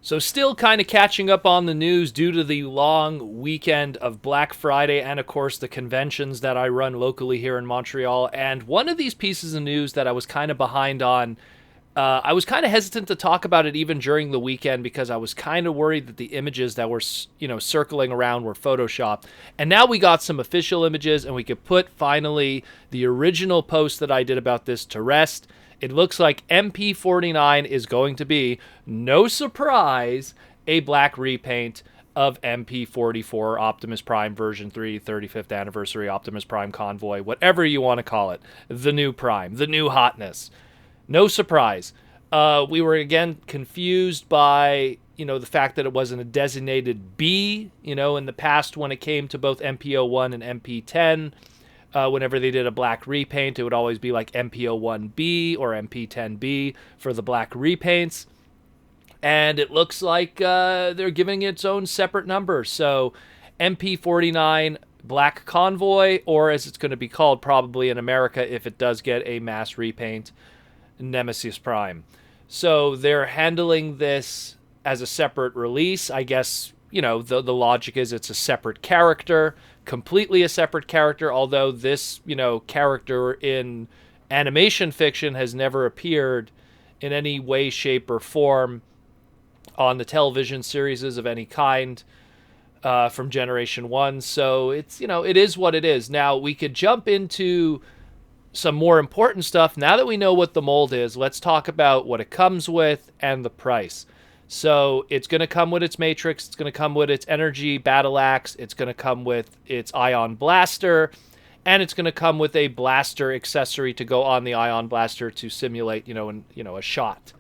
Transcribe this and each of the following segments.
So still kind of catching up on the news due to the long weekend of Black Friday and, of course, the conventions that I run locally here in Montreal. And one of these pieces of news that I was kind of behind on, I was kind of hesitant to talk about it even during the weekend because I was kind of worried that the images that were, circling around were Photoshopped. And now we got some official images and we could put finally the original post that I did about this to rest. It looks like MP-49 is going to be, no surprise, a black repaint of MP-44 Optimus Prime version 3, 35th anniversary Optimus Prime Convoy, whatever you want to call it. The new Prime, the new hotness. No surprise. We were, again, confused by, the fact that it wasn't a designated B, in the past when it came to both MP-01 and MP-10. Whenever they did a black repaint, it would always be like MP-01B or MP-10B for the black repaints. And it looks like they're giving it its own separate number. So MP-49 Black Convoy, or as it's going to be called probably in America if it does get a mass repaint, Nemesis Prime. So they're handling this as a separate release. I guess, the logic is it's a separate character, completely a separate character, although this, character in animation fiction has never appeared in any way, shape, or form on the television series of any kind from Generation 1. So it's, it is what it is. Now, we could jump into some more important stuff. Now that we know what the mold is, let's talk about what it comes with and the price. So it's going to come with its Matrix, it's going to come with its Energy Battle Axe, it's going to come with its Ion Blaster, and it's going to come with a blaster accessory to go on the Ion Blaster to simulate, a shot.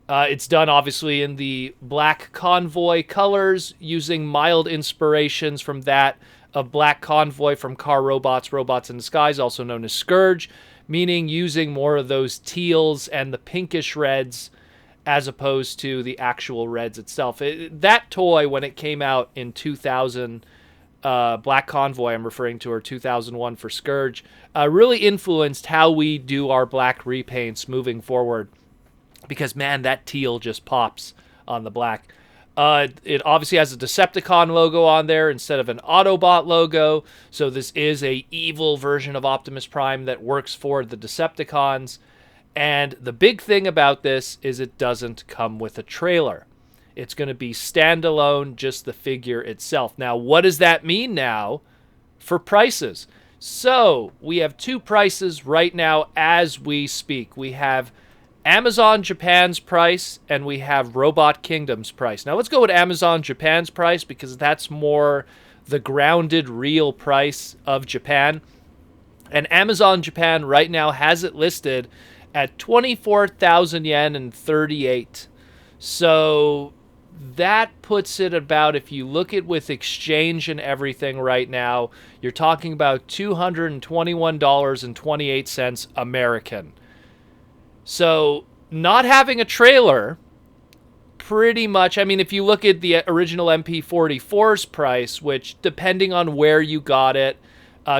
It's done, obviously, in the Black Convoy colors, using mild inspirations from that of Black Convoy from Car Robots, Robots in Disguise, also known as Scourge, meaning using more of those teals and the pinkish reds as opposed to the actual reds itself. That toy, when it came out in 2000, Black Convoy, I'm referring to, or 2001 for Scourge, really influenced how we do our black repaints moving forward. Because, man, that teal just pops on the black. It obviously has a Decepticon logo on there instead of an Autobot logo. So this is a evil version of Optimus Prime that works for the Decepticons. And the big thing about this is it doesn't come with a trailer. It's going to be standalone, just the figure itself. Now, what does that mean now for prices? So we have two prices right now as we speak. We have Amazon Japan's price and we have Robot Kingdom's price. Now let's go with Amazon Japan's price because that's more the grounded real price of Japan. And Amazon Japan right now has it listed at 24,000 yen and 38. So that puts it about, if you look at with exchange and everything right now, you're talking about $221.28 American. So not having a trailer, pretty much, I mean, if you look at the original MP-44's price, which depending on where you got it,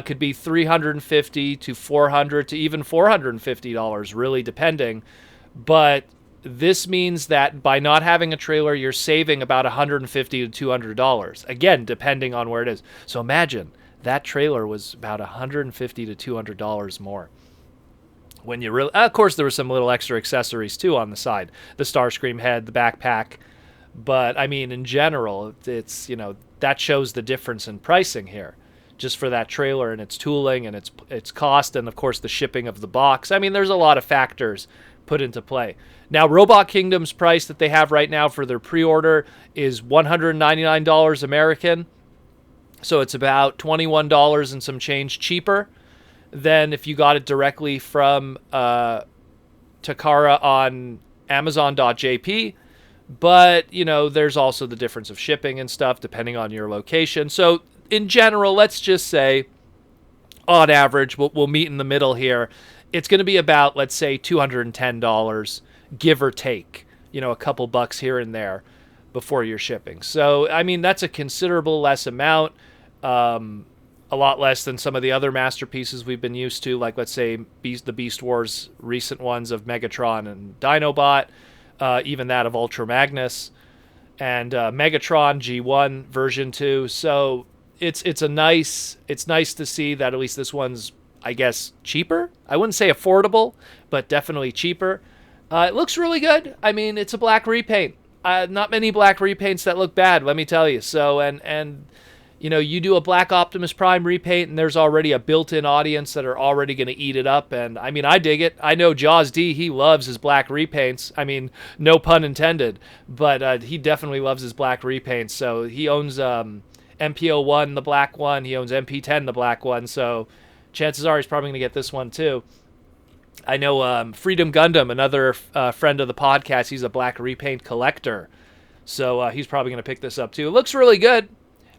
could be $350 to $400 to even $450, really depending. But this means that by not having a trailer, you're saving about $150 to $200. Again, depending on where it is. So imagine that trailer was about $150 to $200 more. When you really, of course, there were some little extra accessories too on the side, the Starscream head, the backpack. But I mean, in general, it's, that shows the difference in pricing here, just for that trailer and its tooling and its cost, and of course the shipping of the box. I mean, there's a lot of factors put into play. Now, Robot Kingdom's price that they have right now for their pre-order is $199 American, so it's about $21 and some change cheaper than if you got it directly from Takara on Amazon.jp. But, there's also the difference of shipping and stuff depending on your location. So, in general, let's just say, on average, we'll meet in the middle here. It's going to be about, let's say, $210, give or take. A couple bucks here and there before you're shipping. So, I mean, that's a considerable less amount. A lot less than some of the other masterpieces we've been used to, like, let's say, the Beast Wars recent ones of Megatron and Dinobot, even that of Ultra Magnus. and Megatron G1 version 2. So it's nice to see that at least this one's, I guess, cheaper. I wouldn't say affordable, but definitely cheaper. It looks really good. I mean, it's a black repaint. Not many black repaints that look bad, let me tell you. So, and you know, you do a black Optimus Prime repaint, and there's already a built-in audience that are already going to eat it up. And I mean, I dig it. I know Jaws D, he loves his black repaints. I mean, no pun intended, but he definitely loves his black repaints. So he owns MP-01, the black one. He owns MP-10, the black one. So chances are he's probably going to get this one too. I know Freedom Gundam, another friend of the podcast, he's a black repaint collector. So he's probably going to pick this up too. It looks really good.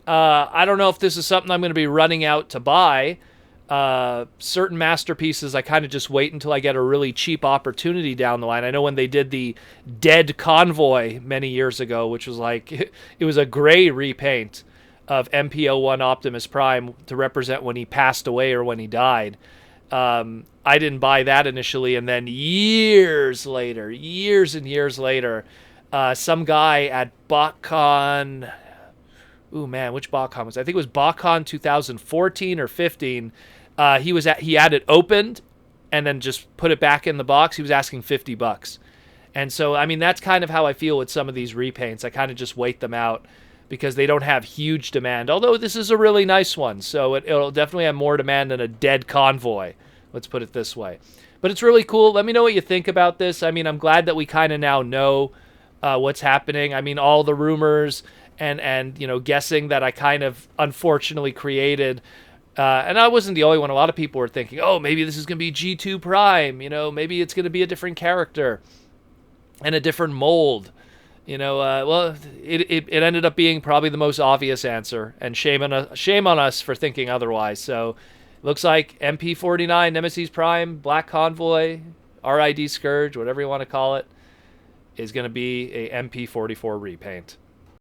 I don't know if this is something I'm going to be running out to buy. Certain masterpieces, I kind of just wait until I get a really cheap opportunity down the line. I know when they did the Dead Convoy many years ago, which was like, it was a gray repaint of MP-01 Optimus Prime to represent when he passed away or when he died. I didn't buy that initially, and then years and years later, some guy at BotCon... Ooh, man, which BotCon was it? I think it was BotCon 2014 or 15. He had it opened and then just put it back in the box. He was asking $50. And so, I mean, that's kind of how I feel with some of these repaints. I kind of just wait them out because they don't have huge demand. Although this is a really nice one, so it'll definitely have more demand than a Dead Convoy. Let's put it this way. But it's really cool. Let me know what you think about this. I mean, I'm glad that we kind of now know what's happening. I mean, all the rumors and you know, guessing that I kind of unfortunately created. And I wasn't the only one. A lot of people were thinking, oh, maybe this is going to be G2 Prime. You know, maybe it's going to be a different character and a different mold. You know, well, it ended up being probably the most obvious answer. And shame on us for thinking otherwise. So looks like MP-49, Nemesis Prime, Black Convoy, RID Scourge, whatever you want to call it, is going to be a MP-44 repaint.